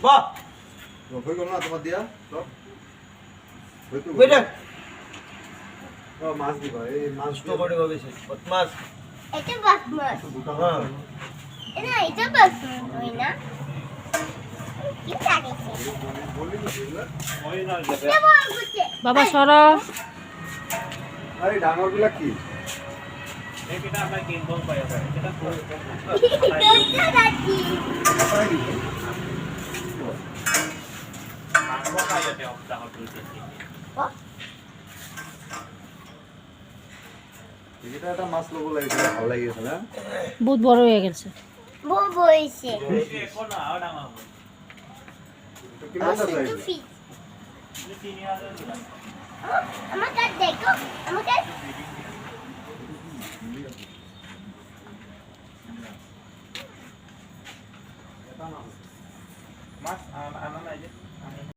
বাহ হয়ে গেল না তোমার দিয়া বেটা মাছ দিবা এই মাছ তো বড় হবে সে মাছ এটা বাস মাছ হ্যাঁ এটা বাস হয় না কি কাটছে বাবা সরো আরে ডাঙর গুলা কি এটা আমরা কিনবো পাই এটা এটা কি মাংস খাই যেতে অবস্থা হচ্ছে এটা একটা মাছ লোগো লাগে ভালো লাগিয়েছে না বহুত বড় হয়ে গেছে বউ বইছে এখন আর ডাঙা হবে কি মাছ আছে আমার কাছে দেখো আমার কাছে মাছ আনা নাই যে